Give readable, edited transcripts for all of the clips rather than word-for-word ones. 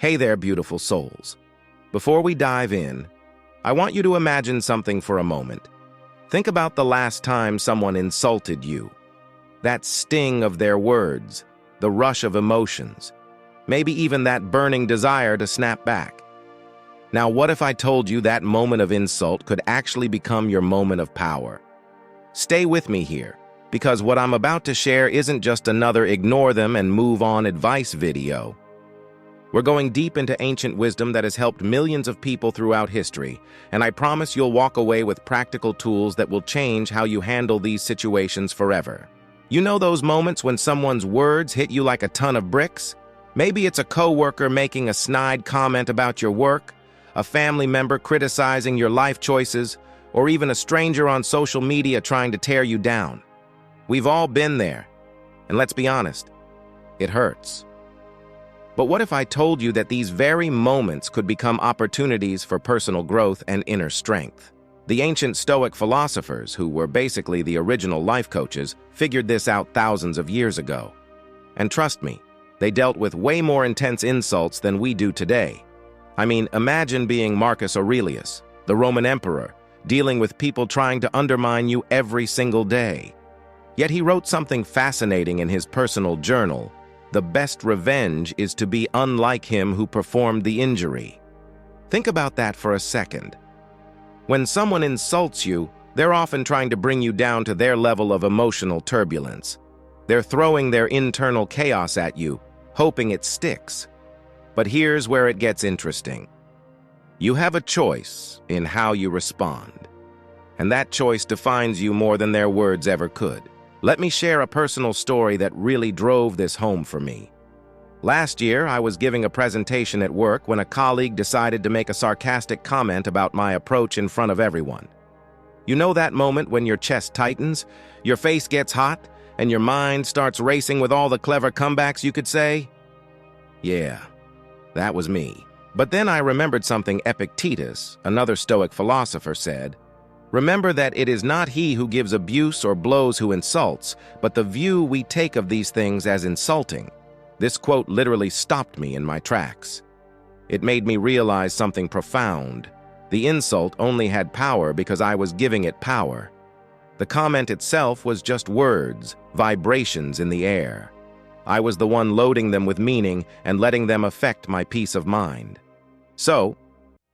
Hey there, beautiful souls. Before we dive in, I want you to imagine something for a moment. Think about the last time someone insulted you. That sting of their words, the rush of emotions, maybe even that burning desire to snap back. Now, what if I told you that moment of insult could actually become your moment of power? Stay with me here, because what I'm about to share isn't just another ignore them and move on advice video. We're going deep into ancient wisdom that has helped millions of people throughout history, and I promise you'll walk away with practical tools that will change how you handle these situations forever. You know those moments when someone's words hit you like a ton of bricks? Maybe it's a coworker making a snide comment about your work, a family member criticizing your life choices, or even a stranger on social media trying to tear you down. We've all been there, and let's be honest, it hurts. But what if I told you that these very moments could become opportunities for personal growth and inner strength? The ancient Stoic philosophers, who were basically the original life coaches, figured this out thousands of years ago. And trust me, they dealt with way more intense insults than we do today. I mean, imagine being Marcus Aurelius, the Roman emperor, dealing with people trying to undermine you every single day. Yet he wrote something fascinating in his personal journal: "The best revenge is to be unlike him who performed the injury." Think about that for a second. When someone insults you, they're often trying to bring you down to their level of emotional turbulence. They're throwing their internal chaos at you, hoping it sticks. But here's where it gets interesting. You have a choice in how you respond, and that choice defines you more than their words ever could. Let me share a personal story that really drove this home for me. Last year, I was giving a presentation at work when a colleague decided to make a sarcastic comment about my approach in front of everyone. You know that moment when your chest tightens, your face gets hot, and your mind starts racing with all the clever comebacks you could say? Yeah, that was me. But then I remembered something Epictetus, another Stoic philosopher, said. Remember that it is not he who gives abuse or blows who insults, but the view we take of these things as insulting. This quote literally stopped me in my tracks. It made me realize something profound. The insult only had power because I was giving it power. The comment itself was just words, vibrations in the air. I was the one loading them with meaning and letting them affect my peace of mind. So,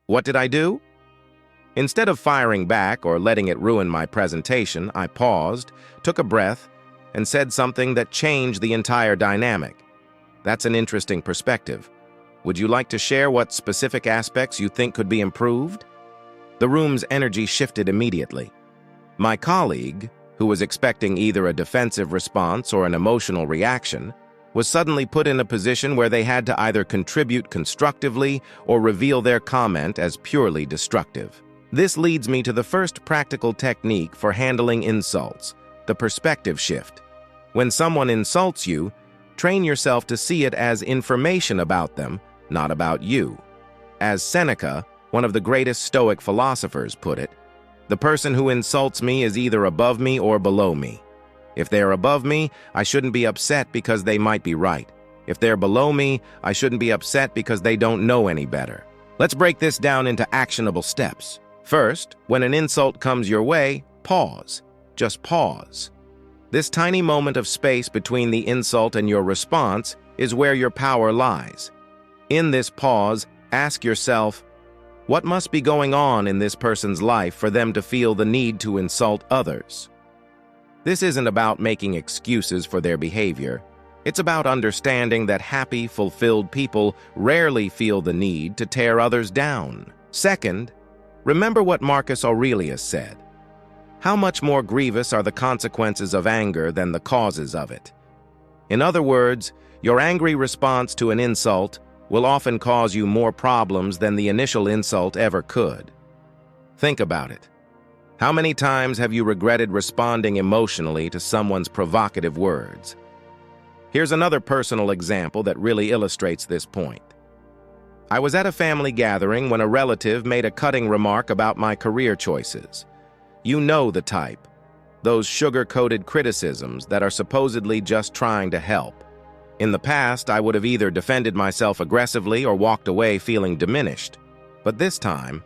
what did I do? Instead of firing back or letting it ruin my presentation, I paused, took a breath, and said something that changed the entire dynamic. That's an interesting perspective. Would you like to share what specific aspects you think could be improved? The room's energy shifted immediately. My colleague, who was expecting either a defensive response or an emotional reaction, was suddenly put in a position where they had to either contribute constructively or reveal their comment as purely destructive. This leads me to the first practical technique for handling insults: the perspective shift. When someone insults you, train yourself to see it as information about them, not about you. As Seneca, one of the greatest Stoic philosophers, put it, "The person who insults me is either above me or below me. If they're above me, I shouldn't be upset because they might be right. If they're below me, I shouldn't be upset because they don't know any better." Let's break this down into actionable steps. First, when an insult comes your way, pause. Just pause. This tiny moment of space between the insult and your response is where your power lies. In this pause, ask yourself, what must be going on in this person's life for them to feel the need to insult others? This isn't about making excuses for their behavior. It's about understanding that happy, fulfilled people rarely feel the need to tear others down. Second, remember what Marcus Aurelius said. How much more grievous are the consequences of anger than the causes of it? In other words, your angry response to an insult will often cause you more problems than the initial insult ever could. Think about it. How many times have you regretted responding emotionally to someone's provocative words? Here's another personal example that really illustrates this point. I was at a family gathering when a relative made a cutting remark about my career choices. You know the type. Those sugar-coated criticisms that are supposedly just trying to help. In the past, I would have either defended myself aggressively or walked away feeling diminished. But this time,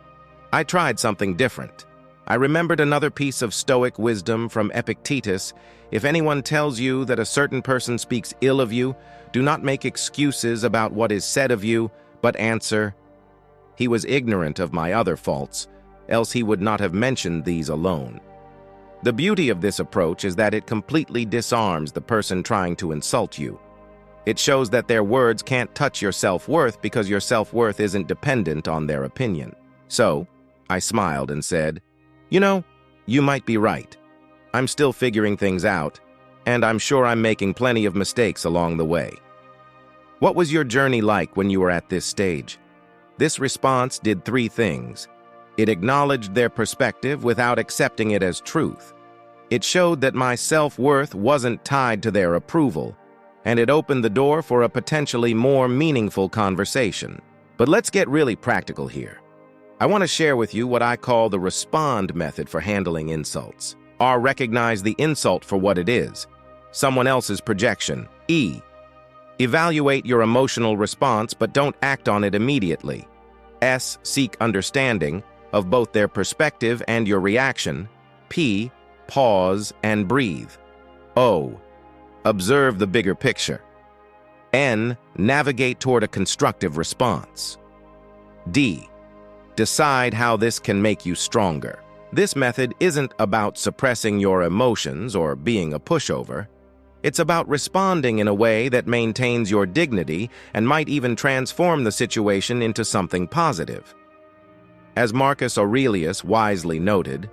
I tried something different. I remembered another piece of Stoic wisdom from Epictetus. If anyone tells you that a certain person speaks ill of you, do not make excuses about what is said of you, but answer, "He was ignorant of my other faults, else he would not have mentioned these alone." The beauty of this approach is that it completely disarms the person trying to insult you. It shows that their words can't touch your self-worth because your self-worth isn't dependent on their opinion. So, I smiled and said, "You know, you might be right. I'm still figuring things out, and I'm sure I'm making plenty of mistakes along the way." What was your journey like when you were at this stage? This response did three things. It acknowledged their perspective without accepting it as truth. It showed that my self-worth wasn't tied to their approval, and it opened the door for a potentially more meaningful conversation. But let's get really practical here. I want to share with you what I call the respond method for handling insults. R, recognize the insult for what it is, someone else's projection. E, evaluate your emotional response but don't act on it immediately. S, seek understanding of both their perspective and your reaction. P, pause and breathe. O, observe the bigger picture. N, navigate toward a constructive response. D, decide how this can make you stronger. This method isn't about suppressing your emotions or being a pushover. It's about responding in a way that maintains your dignity and might even transform the situation into something positive. As Marcus Aurelius wisely noted,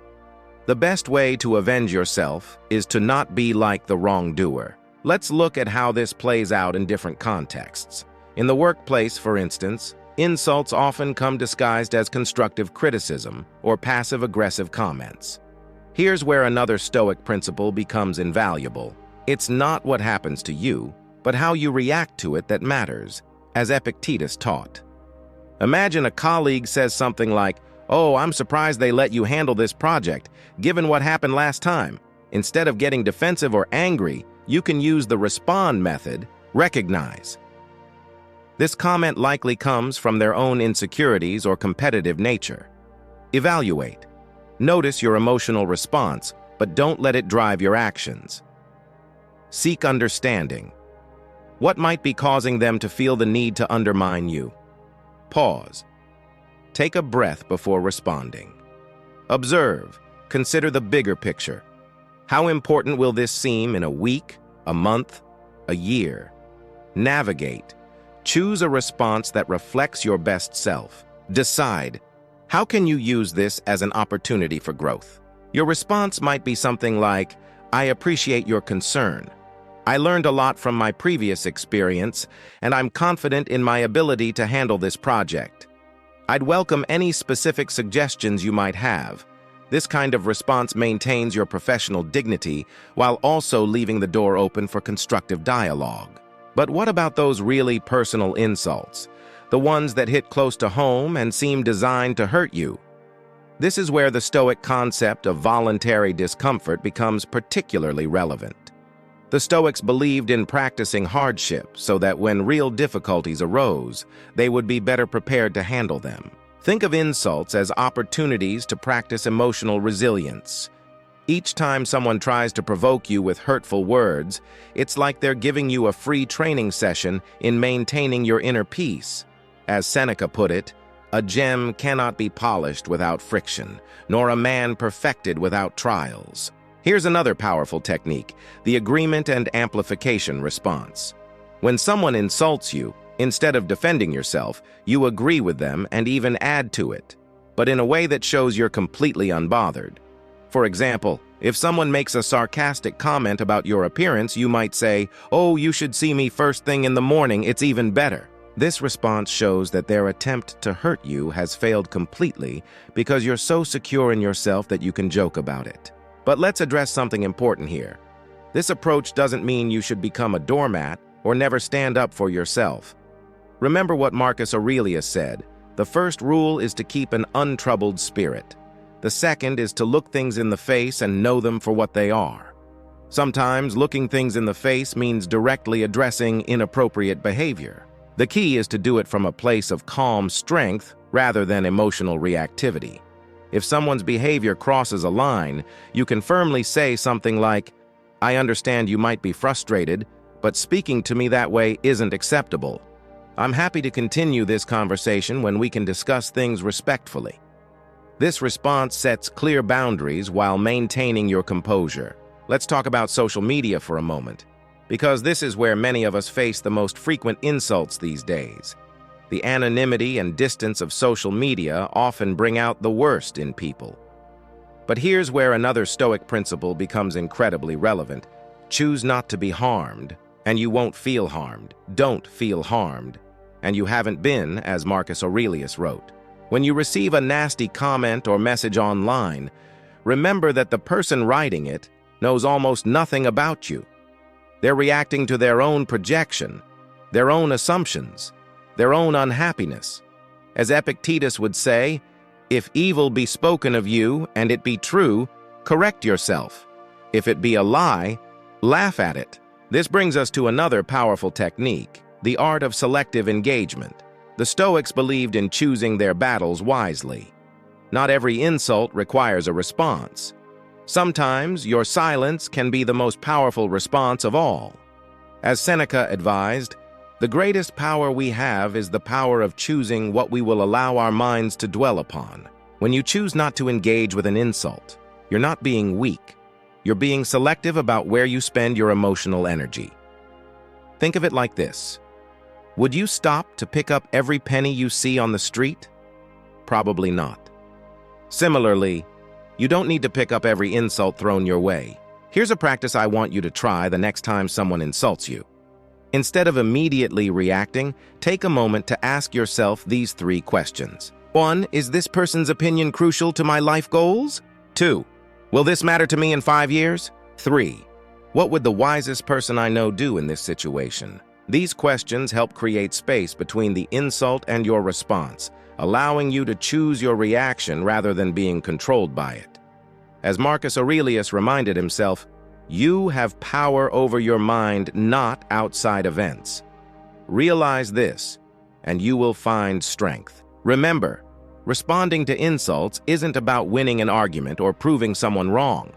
the best way to avenge yourself is to not be like the wrongdoer. Let's look at how this plays out in different contexts. In the workplace, for instance, insults often come disguised as constructive criticism or passive-aggressive comments. Here's where another Stoic principle becomes invaluable. It's not what happens to you, but how you react to it that matters, as Epictetus taught. Imagine a colleague says something like, "Oh, I'm surprised they let you handle this project, given what happened last time." Instead of getting defensive or angry, you can use the respond method, recognize. This comment likely comes from their own insecurities or competitive nature. Evaluate. Notice your emotional response, but don't let it drive your actions. Seek understanding. What might be causing them to feel the need to undermine you? Pause. Take a breath before responding. Observe. Consider the bigger picture. How important will this seem in a week, a month, a year? Navigate. Choose a response that reflects your best self. Decide. How can you use this as an opportunity for growth? Your response might be something like, "I appreciate your concern. I learned a lot from my previous experience, and I'm confident in my ability to handle this project. I'd welcome any specific suggestions you might have." This kind of response maintains your professional dignity while also leaving the door open for constructive dialogue. But what about those really personal insults? The ones that hit close to home and seem designed to hurt you? This is where the Stoic concept of voluntary discomfort becomes particularly relevant. The Stoics believed in practicing hardship so that when real difficulties arose, they would be better prepared to handle them. Think of insults as opportunities to practice emotional resilience. Each time someone tries to provoke you with hurtful words, it's like they're giving you a free training session in maintaining your inner peace. As Seneca put it, "A gem cannot be polished without friction, nor a man perfected without trials." Here's another powerful technique, the agreement and amplification response. When someone insults you, instead of defending yourself, you agree with them and even add to it, but in a way that shows you're completely unbothered. For example, if someone makes a sarcastic comment about your appearance, you might say, "Oh, you should see me first thing in the morning, it's even better." This response shows that their attempt to hurt you has failed completely because you're so secure in yourself that you can joke about it. But let's address something important here. This approach doesn't mean you should become a doormat or never stand up for yourself. Remember what Marcus Aurelius said, "The first rule is to keep an untroubled spirit. The second is to look things in the face and know them for what they are." Sometimes looking things in the face means directly addressing inappropriate behavior. The key is to do it from a place of calm strength rather than emotional reactivity. If someone's behavior crosses a line, you can firmly say something like, "I understand you might be frustrated, but speaking to me that way isn't acceptable. I'm happy to continue this conversation when we can discuss things respectfully." This response sets clear boundaries while maintaining your composure. Let's talk about social media for a moment, because this is where many of us face the most frequent insults these days. The anonymity and distance of social media often bring out the worst in people. But here's where another Stoic principle becomes incredibly relevant. Choose not to be harmed, and you won't feel harmed. Don't feel harmed, and you haven't been, as Marcus Aurelius wrote. When you receive a nasty comment or message online, remember that the person writing it knows almost nothing about you. They're reacting to their own projection, their own assumptions, their own unhappiness. As Epictetus would say, "If evil be spoken of you and it be true, correct yourself. If it be a lie, laugh at it." This brings us to another powerful technique, the art of selective engagement. The Stoics believed in choosing their battles wisely. Not every insult requires a response. Sometimes your silence can be the most powerful response of all. As Seneca advised, the greatest power we have is the power of choosing what we will allow our minds to dwell upon. When you choose not to engage with an insult, you're not being weak. You're being selective about where you spend your emotional energy. Think of it like this. Would you stop to pick up every penny you see on the street? Probably not. Similarly, you don't need to pick up every insult thrown your way. Here's a practice I want you to try the next time someone insults you. Instead of immediately reacting, take a moment to ask yourself these 3 questions. 1. Is this person's opinion crucial to my life goals? 2. Will this matter to me in 5 years? 3. What would the wisest person I know do in this situation? These questions help create space between the insult and your response, allowing you to choose your reaction rather than being controlled by it. As Marcus Aurelius reminded himself, you have power over your mind, not outside events. Realize this, and you will find strength. Remember, responding to insults isn't about winning an argument or proving someone wrong.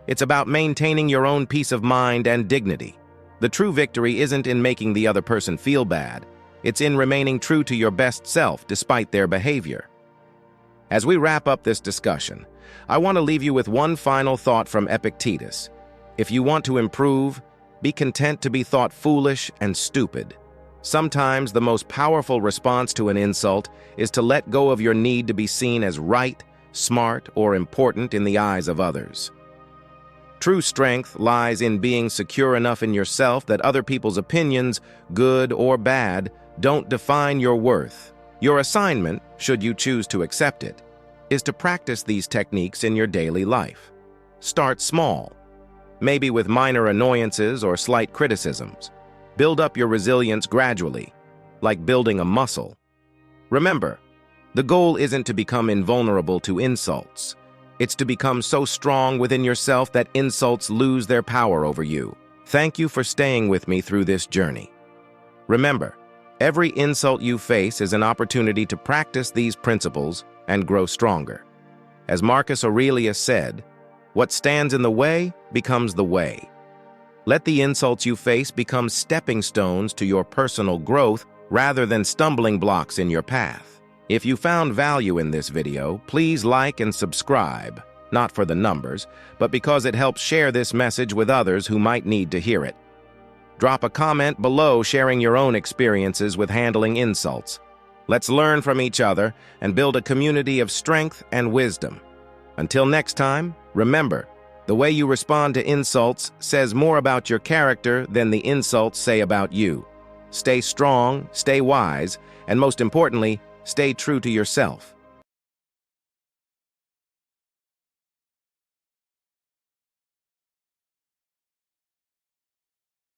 It's about maintaining your own peace of mind and dignity. The true victory isn't in making the other person feel bad. It's in remaining true to your best self despite their behavior. As we wrap up this discussion, I want to leave you with one final thought from Epictetus. If you want to improve, be content to be thought foolish and stupid. Sometimes the most powerful response to an insult is to let go of your need to be seen as right, smart, or important in the eyes of others. True strength lies in being secure enough in yourself that other people's opinions, good or bad, don't define your worth. Your assignment, should you choose to accept it, is to practice these techniques in your daily life. Start small, maybe with minor annoyances or slight criticisms. Build up your resilience gradually, like building a muscle. Remember, the goal isn't to become invulnerable to insults. It's to become so strong within yourself that insults lose their power over you. Thank you for staying with me through this journey. Remember, every insult you face is an opportunity to practice these principles and grow stronger. As Marcus Aurelius said, what stands in the way becomes the way. Let the insults you face become stepping stones to your personal growth rather than stumbling blocks in your path. If you found value in this video, please like and subscribe, not for the numbers, but because it helps share this message with others who might need to hear it. Drop a comment below sharing your own experiences with handling insults. Let's learn from each other and build a community of strength and wisdom. Until next time, remember, the way you respond to insults says more about your character than the insults say about you. Stay strong, stay wise, and most importantly, stay true to yourself.